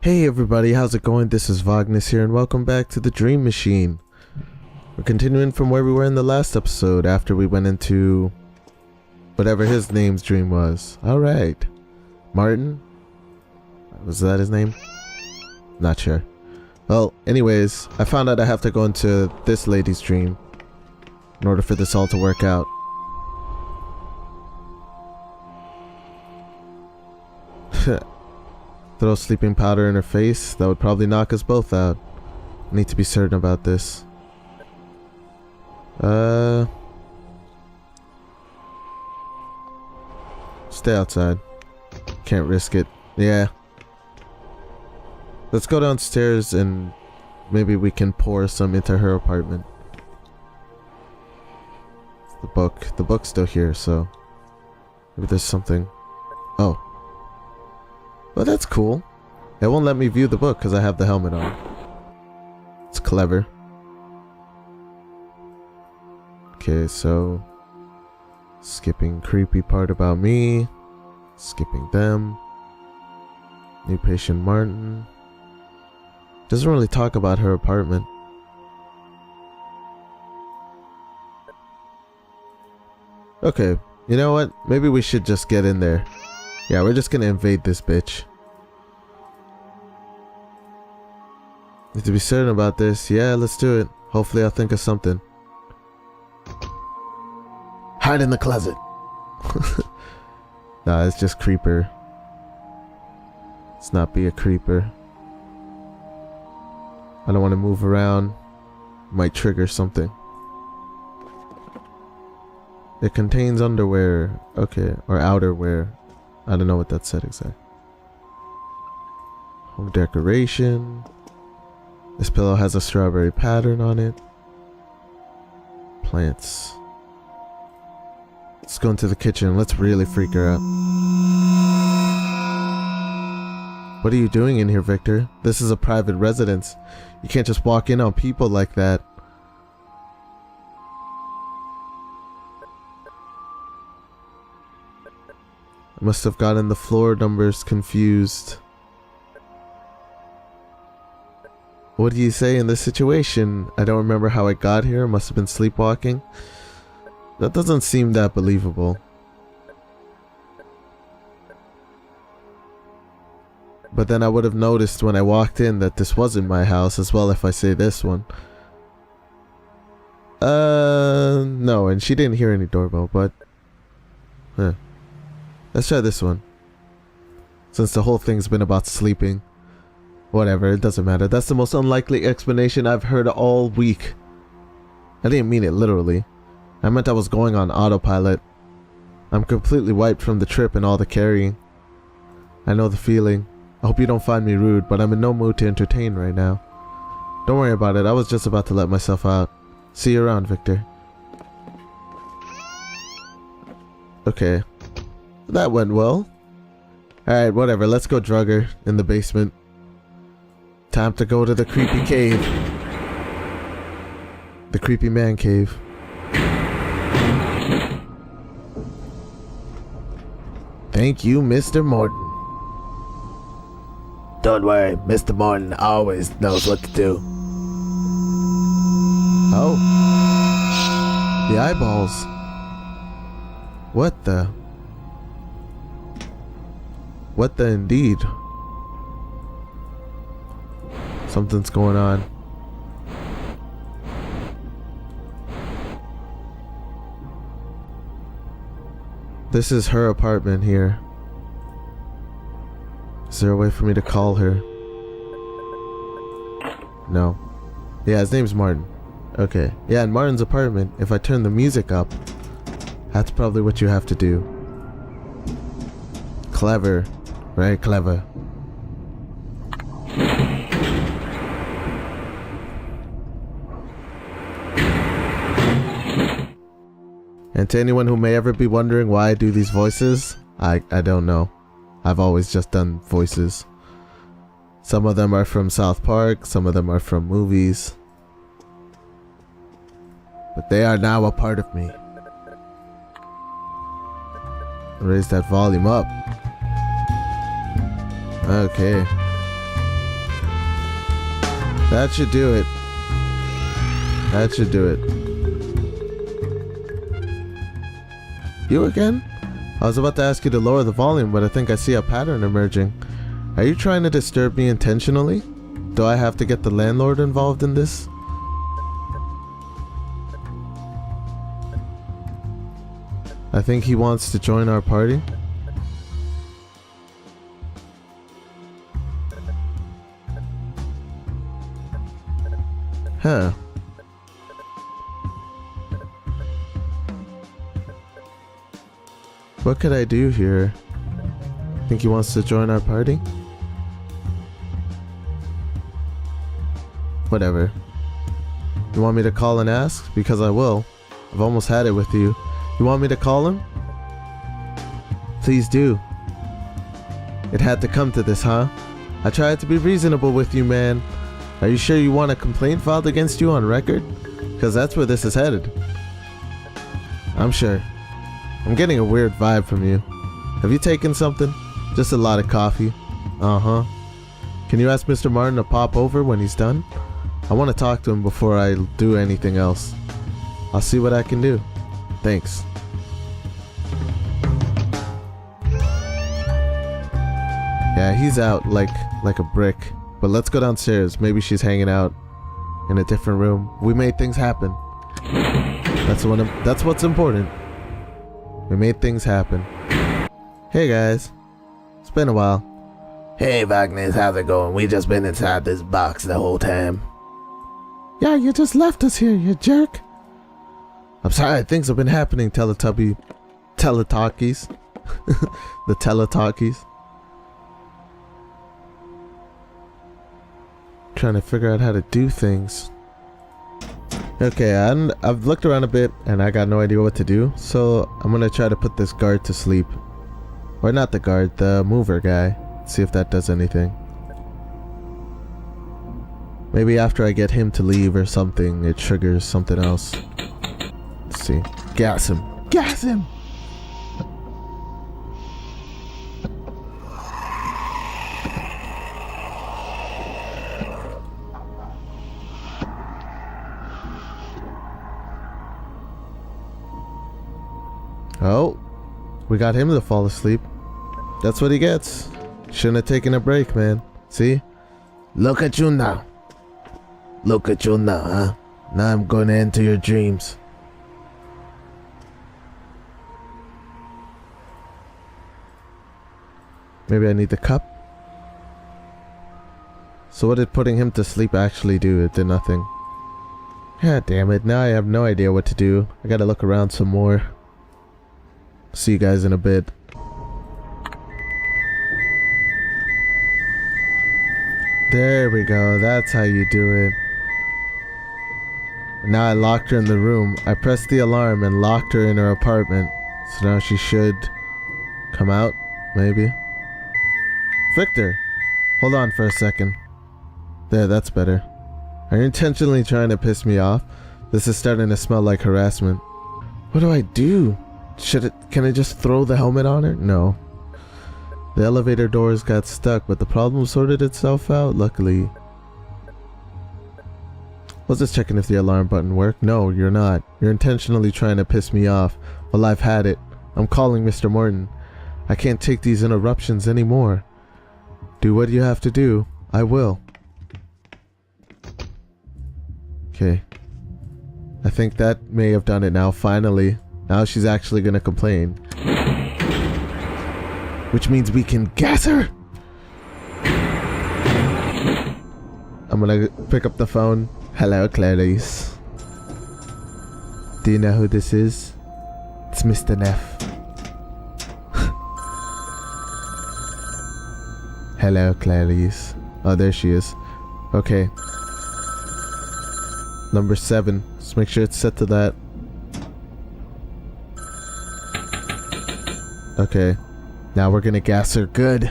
Hey everybody, how's it going? This is Vognus here and welcome back to the Dream Machine. We're continuing from where we were in the last episode after we went into whatever his name's dream was. Alright. Martin? Was that his name? Not sure. Well, anyways, I found out I have to go into this lady's dream in order for this all to work out. Throw sleeping powder in her face? That would probably knock us both out. I need to be certain about this. Stay outside. Can't risk it. Yeah. Let's go downstairs and maybe we can pour some into her apartment. The book. The book's still here, so maybe there's something. Oh. Well, that's cool. It won't let me view the book because I have the helmet on. It's clever. Okay, so skipping creepy part about me. Skipping them. New patient Martin. Doesn't really talk about her apartment. Okay, you know what? Maybe we should just get in there. Yeah, we're just gonna invade this bitch. Need to be certain about this. Yeah, let's do it. Hopefully I'll think of something. Hide in the closet. Nah, it's just creeper. Let's not be a creeper. I don't want to move around. Might trigger something. It contains underwear. Okay, or outerwear. I don't know what that said exactly. Home decoration. This pillow has a strawberry pattern on it. Plants. Let's go into the kitchen. Let's really freak her out. What are you doing in here, Victor? This is a private residence. You can't just walk in on people like that. I must have gotten the floor numbers confused. What do you say in this situation? I don't remember how I got here. Must have been sleepwalking. That doesn't seem that believable. But then I would have noticed when I walked in that this wasn't my house as well if I say this one. No, and she didn't hear any doorbell, but... Let's try this one. Since the whole thing's been about sleeping. Whatever, it doesn't matter. That's the most unlikely explanation I've heard all week. I didn't mean it literally. I meant I was going on autopilot. I'm completely wiped from the trip and all the carrying. I know the feeling. I hope you don't find me rude, but I'm in no mood to entertain right now. Don't worry about it. I was just about to let myself out. See you around, Victor. Okay. That went well. Alright, whatever. Let's go drug her in the basement. Time to go to the creepy cave. The creepy man cave. Thank you, Mr. Morton. Don't worry, Mr. Morton always knows what to do. Oh. The eyeballs. What the... What the indeed? Something's going on. This is her apartment here. Is there a way for me to call her? No. Yeah, his name's Martin. Okay. Yeah, in Martin's apartment, if I turn the music up, that's probably what you have to do. Clever. Very clever. And to anyone who may ever be wondering why I do these voices, I don't know. I've always just done voices. Some of them are from South Park, some of them are from movies. But they are now a part of me. Raise that volume up. Okay. That should do it. That should do it. You again? I was about to ask you to lower the volume, but I think I see a pattern emerging. Are you trying to disturb me intentionally? Do I have to get the landlord involved in this? I think he wants to join our party. Huh. What could I do here? Think he wants to join our party? Whatever. You want me to call and ask? Because I will. I've almost had it with you. You want me to call him? Please do. It had to come to this, huh? I tried to be reasonable with you, man. Are you sure you want a complaint filed against you on record? Because that's where this is headed. I'm sure. I'm getting a weird vibe from you. Have you taken something? Just a lot of coffee. Uh-huh. Can you ask Mr. Martin to pop over when he's done? I want to talk to him before I do anything else. I'll see what I can do. Thanks. Yeah, he's out like a brick. But let's go downstairs. Maybe she's hanging out in a different room. We made things happen. That's what's important. We made things happen. Hey guys. It's been a while. Hey Vognus, how's it going? We just been inside this box the whole time. Yeah, you just left us here, you jerk. I'm sorry, things have been happening, Teletubby. Teletalkies. The Teletalkies. Trying to figure out how to do things. Okay, I've looked around a bit and I got no idea what to do, so I'm gonna try to put this guard to sleep. Or not the guard, the mover guy. See if that does anything. Maybe after I get him to leave or something, it triggers something else. Let's see. Gas him. Gas him! Oh, we got him to fall asleep. That's what he gets. Shouldn't have taken a break, man. See? Look at you now. Look at you now, huh? Now I'm going to enter your dreams. Maybe I need the cup? So what did putting him to sleep actually do? It did nothing. God damn it, now I have no idea what to do. I gotta look around some more. See you guys in a bit. There we go, that's how you do it. Now I locked her in the room. I pressed the alarm and locked her in her apartment. So now she should come out, maybe. Victor, hold on for a second. There, that's better. Are you intentionally trying to piss me off? This is starting to smell like harassment. What do I do? Can I just throw the helmet on her? No. The elevator doors got stuck, but the problem sorted itself out, luckily. Was just checking if the alarm button worked. No, you're not. You're intentionally trying to piss me off. Well, I've had it. I'm calling Mr. Martin. I can't take these interruptions anymore. Do what you have to do. I will. Okay. I think that may have done it now, finally. Now she's actually gonna complain. Which means we can gas her! I'm gonna pick up the phone. Hello, Clarice. Do you know who this is? It's Mr. Neff. Hello, Clarice. Oh, there she is. Okay. Number 7. Just make sure it's set to that. Okay. Now we're gonna gas her good.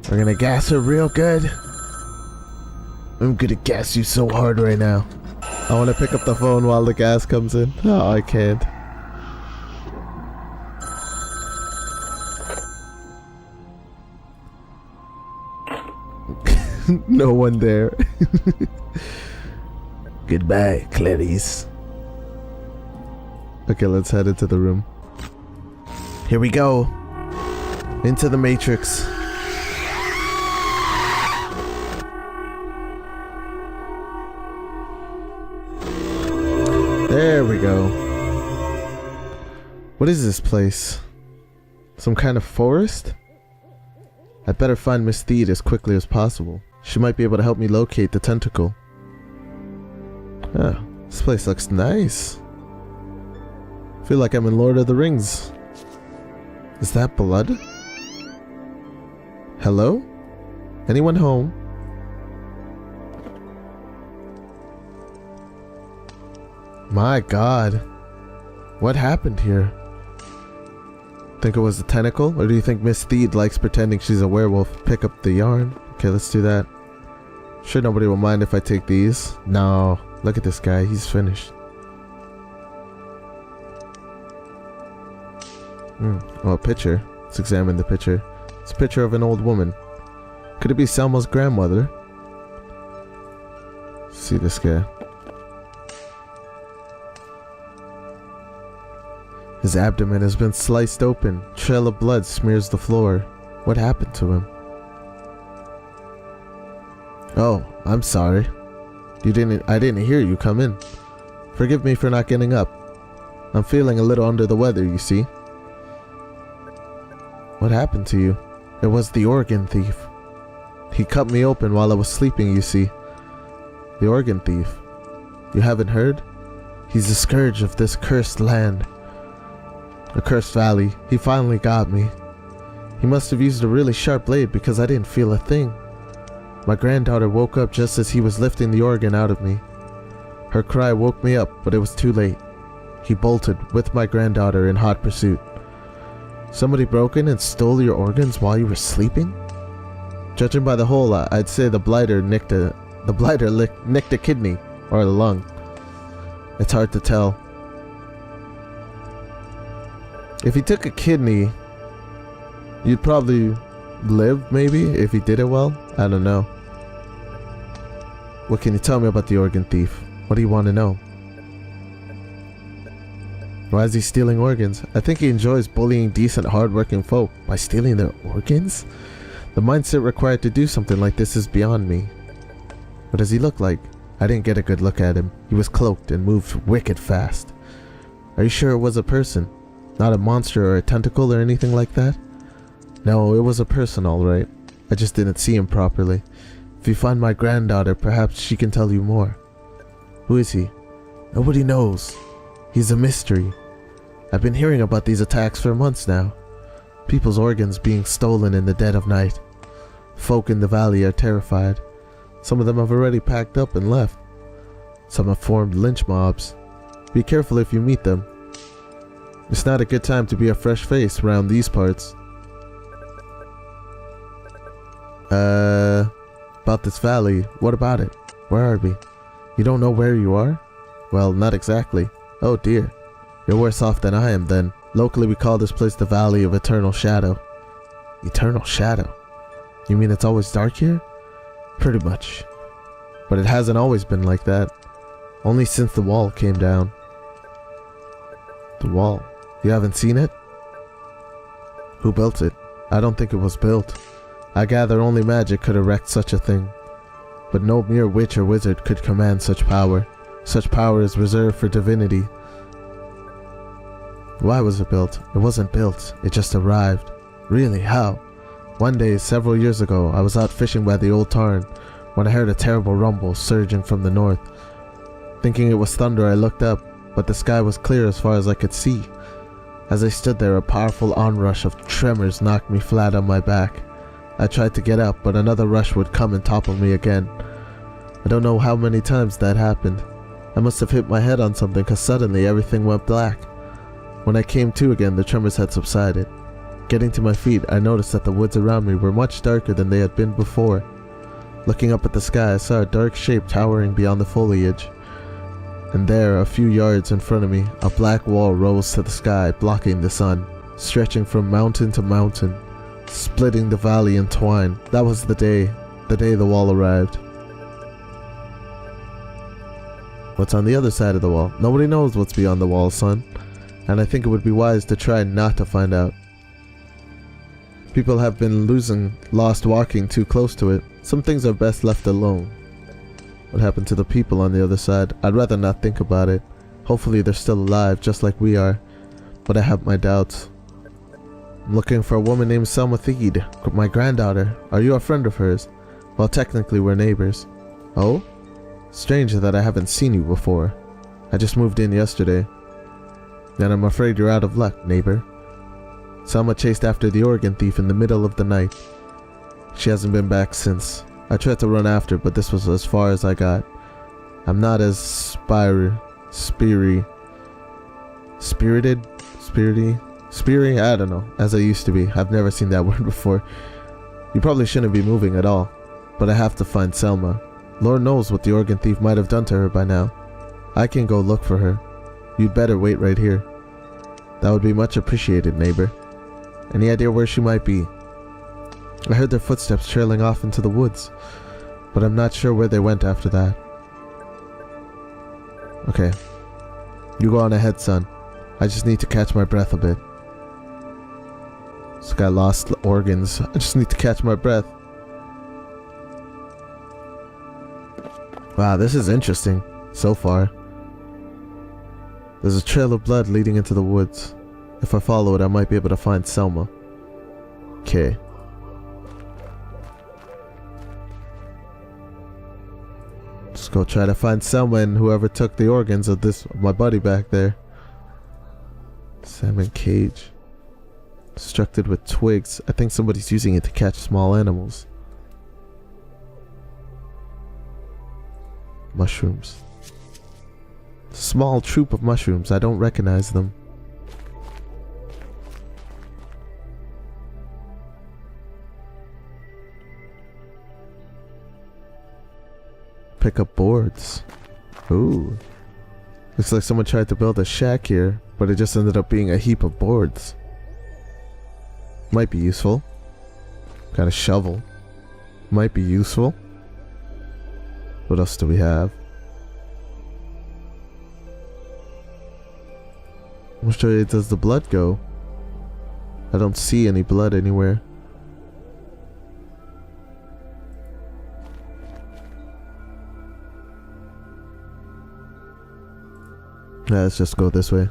We're gonna gas her real good. I'm gonna gas you so hard right now. I wanna pick up the phone while the gas comes in. Oh, I can't. No one there. Goodbye, Clarice. Okay, let's head into the room. Here we go. Into the Matrix. There we go. What is this place? Some kind of forest? I'd better find Miss Theed as quickly as possible. She might be able to help me locate the tentacle. Oh, this place looks nice. I feel like I'm in Lord of the Rings. Is that blood? Hello? Anyone home? My God. What happened here? Think it was a tentacle? Or do you think Miss Theed likes pretending she's a werewolf? Pick up the yarn. Okay, let's do that. Sure, nobody will mind if I take these. No. Look at this guy. He's finished. Oh, a picture. Let's examine the picture. It's a picture of an old woman. Could it be Selma's grandmother? See this guy. His abdomen has been sliced open. Trail of blood smears the floor. What happened to him? Oh, I'm sorry. I didn't hear you come in. Forgive me for not getting up. I'm feeling a little under the weather, you see. What happened to you? It was the organ thief. He cut me open while I was sleeping, you see. The organ thief. You haven't heard? He's the scourge of this cursed land. The cursed valley. He finally got me. He must have used a really sharp blade because I didn't feel a thing. My granddaughter woke up just as he was lifting the organ out of me. Her cry woke me up, but it was too late. He bolted with my granddaughter in hot pursuit. Somebody broke in and stole your organs while you were sleeping? Judging by the hole, I'd say the blighter nicked a kidney or a lung. It's hard to tell. If he took a kidney, you'd probably live, maybe, if he did it well. I don't know. What can you tell me about the organ thief? What do you want to know? Why is he stealing organs? I think he enjoys bullying decent, hard-working folk by stealing their organs? The mindset required to do something like this is beyond me. What does he look like? I didn't get a good look at him. He was cloaked and moved wicked fast. Are you sure it was a person? Not a monster or a tentacle or anything like that? No, it was a person, alright. I just didn't see him properly. If you find my granddaughter, perhaps she can tell you more. Who is he? Nobody knows. He's a mystery. I've been hearing about these attacks for months now. People's organs being stolen in the dead of night. Folk in the valley are terrified. Some of them have already packed up and left. Some have formed lynch mobs. Be careful if you meet them. It's not a good time to be a fresh face around these parts. About this valley, what about it? Where are we? You don't know where you are? Well, not exactly. Oh dear. You're worse off than I am then. Locally we call this place the Valley of Eternal Shadow. Eternal Shadow? You mean it's always dark here? Pretty much. But it hasn't always been like that. Only since the wall came down. The wall? You haven't seen it? Who built it? I don't think it was built. I gather only magic could erect such a thing. But no mere witch or wizard could command such power. Such power is reserved for divinity. Why was it built? It wasn't built, it just arrived. Really, how? One day, several years ago, I was out fishing by the old tarn when I heard a terrible rumble surging from the north. Thinking it was thunder, I looked up, but the sky was clear as far as I could see. As I stood there, a powerful onrush of tremors knocked me flat on my back. I tried to get up, but another rush would come and topple me again. I don't know how many times that happened. I must have hit my head on something because suddenly everything went black. When I came to again, the tremors had subsided. Getting to my feet, I noticed that the woods around me were much darker than they had been before. Looking up at the sky, I saw a dark shape towering beyond the foliage. And there, a few yards in front of me, a black wall rose to the sky, blocking the sun, stretching from mountain to mountain, splitting the valley in twine. That was the day. the day the wall arrived. What's on the other side of the wall? Nobody knows what's beyond the wall, son. And I think it would be wise to try not to find out. People have been lost walking too close to it. Some things are best left alone. What happened to the people on the other side? I'd rather not think about it. Hopefully they're still alive, just like we are. But I have my doubts. I'm looking for a woman named Selma Theed, my granddaughter. Are you a friend of hers? Well, technically we're neighbors. Oh? Strange that I haven't seen you before. I just moved in yesterday. And I'm afraid you're out of luck, neighbor. Selma chased after the organ thief in the middle of the night. She hasn't been back since. I tried to run after, but this was as far as I got. I'm not as spirited, I don't know, as I used to be. I've never seen that word before. You probably shouldn't be moving at all, but I have to find Selma. Lord knows what the organ thief might have done to her by now. I can go look for her. You'd better wait right here. That would be much appreciated, neighbor. Any idea where she might be? I heard their footsteps trailing off into the woods, but I'm not sure where they went after that. Okay. You go on ahead, son. I just need to catch my breath a bit. This guy lost organs. I just need to catch my breath. Wow, this is interesting so far. There's a trail of blood leading into the woods. If I follow it, I might be able to find Selma. Okay. Let's go try to find Selma and whoever took the organs of my buddy back there. Salmon cage. Constructed with twigs. I think somebody's using it to catch small animals. Mushrooms. Small troop of mushrooms. I don't recognize them. Pick up boards. Ooh. Looks like someone tried to build a shack here, but it just ended up being a heap of boards. Might be useful. Got a shovel. Might be useful. What else do we have? Which way does the blood go? I don't see any blood anywhere. Yeah, let's just go this way.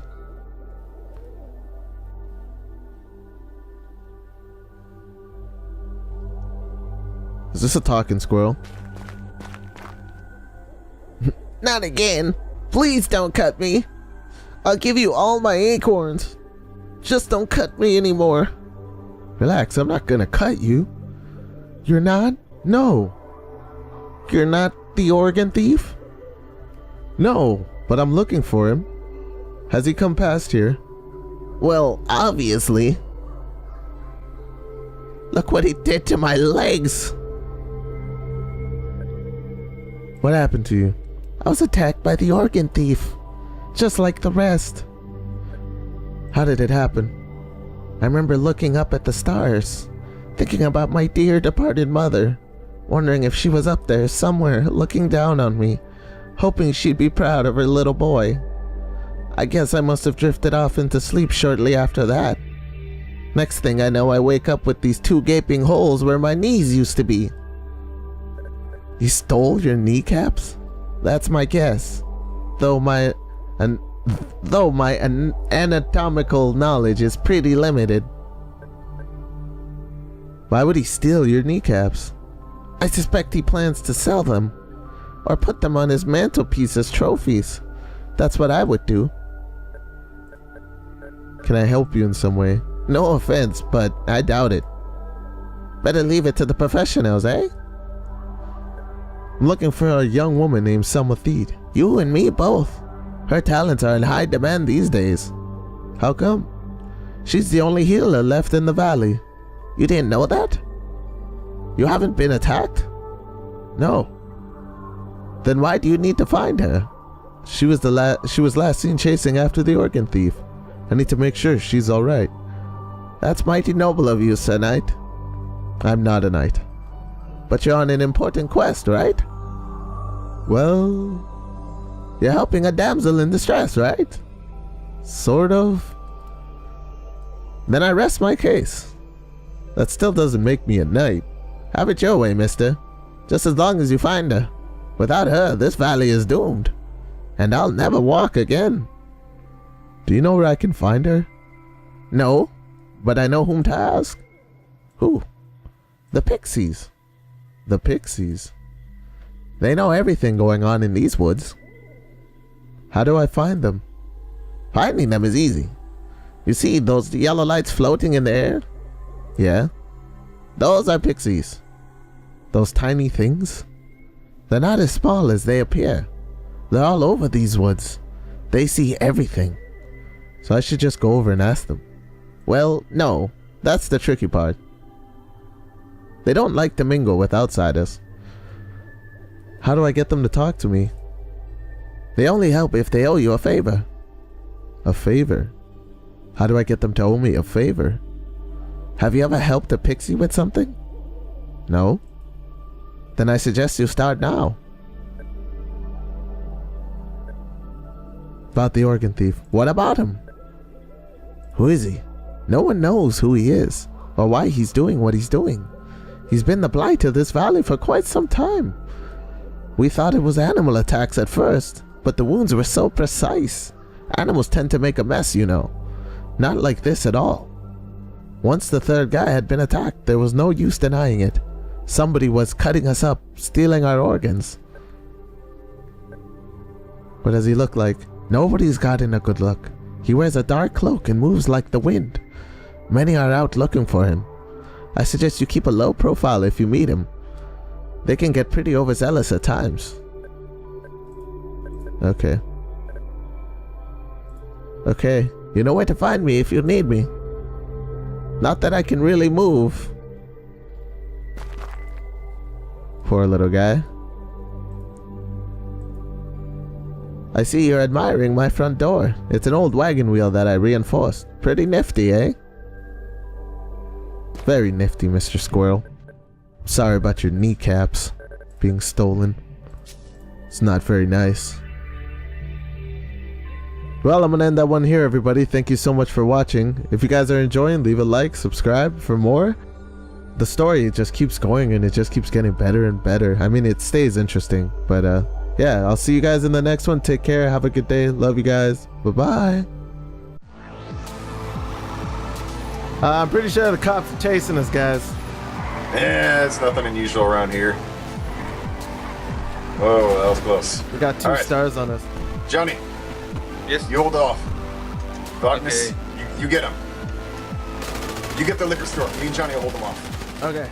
Is this a talking squirrel? Not again. Please don't cut me. I'll give you all my acorns. Just don't cut me anymore. Relax, I'm not gonna cut you. You're not? No. You're not the organ thief? No, but I'm looking for him. Has he come past here? Well, obviously. Look what he did to my legs. What happened to you? I was attacked by the organ thief, just like the rest. How did it happen? I remember looking up at the stars, thinking about my dear departed mother, wondering if she was up there somewhere looking down on me, hoping she'd be proud of her little boy. I guess I must have drifted off into sleep shortly after that. Next thing I know, I wake up with these 2 gaping holes where my knees used to be. You stole your kneecaps? That's my guess. Though my anatomical knowledge is pretty limited. Why would he steal your kneecaps? I suspect he plans to sell them, or put them on his mantelpiece as trophies. That's what I would do. Can I help you in some way? No offense, but I doubt it. Better leave it to the professionals, eh? I'm looking for a young woman named Selma Theed. You and me both. Her talents are in high demand these days. How come? She's the only healer left in the valley. You didn't know that? You haven't been attacked? No. Then why do you need to find her? She was last seen chasing after the organ thief. I need to make sure she's alright. That's mighty noble of you, Sir Knight. I'm not a knight. But you're on an important quest, right? Well, You're helping a damsel in distress, right? sort of. Then I rest my case. That still doesn't make me a knight. Have it your way, mister. Just as long as you find her. Without her, this valley is doomed. And I'll never walk again. Do you know where I can find her? No, but I know whom to ask. Who? The pixies. The pixies. They know everything going on in these woods. How do I find them? Finding them is easy. You see those yellow lights floating in the air? Yeah? Those are pixies. Those tiny things? They're not as small as they appear. They're all over these woods. They see everything. So I should just go over and ask them. Well, no. That's the tricky part. They don't like to mingle with outsiders. How do I get them to talk to me? They only help if they owe you a favor. A favor? How do I get them to owe me a favor? Have you ever helped a pixie with something? No? Then I suggest you start now. About the organ thief. What about him? Who is he? No one knows who he is or why he's doing what he's doing. He's been the blight of this valley for quite some time. We thought it was animal attacks at first, but the wounds were so precise. Animals tend to make a mess, you know. Not like this at all. Once the third guy had been attacked, there was no use denying it. Somebody was cutting us up, stealing our organs. What does he look like? Nobody's gotten a good look. He wears a dark cloak and moves like the wind. Many are out looking for him. I suggest you keep a low profile if you meet him. They can get pretty overzealous at times. Okay. Okay, you know where to find me if you need me. Not that I can really move. Poor little guy. I see you're admiring my front door. It's an old wagon wheel that I reinforced. Pretty nifty, eh? Very nifty, Mr. Squirrel. Sorry about your kneecaps being stolen. It's not very nice. Well, I'm gonna end that one here, everybody. Thank you so much for watching. If you guys are enjoying, leave a like, subscribe for more. The story just keeps going and it just keeps getting better and better. I mean, it stays interesting, but yeah, I'll see you guys in the next one. Take care, have a good day, love you guys, bye-bye. I'm pretty sure the cops are chasing us, guys. Yeah, it's nothing unusual around here. Whoa, that was close. We got 2 All right. stars on us. Johnny, Yes. you hold off. Vognus, Okay. you get him. You get the liquor store. Me and Johnny will hold them off. Okay.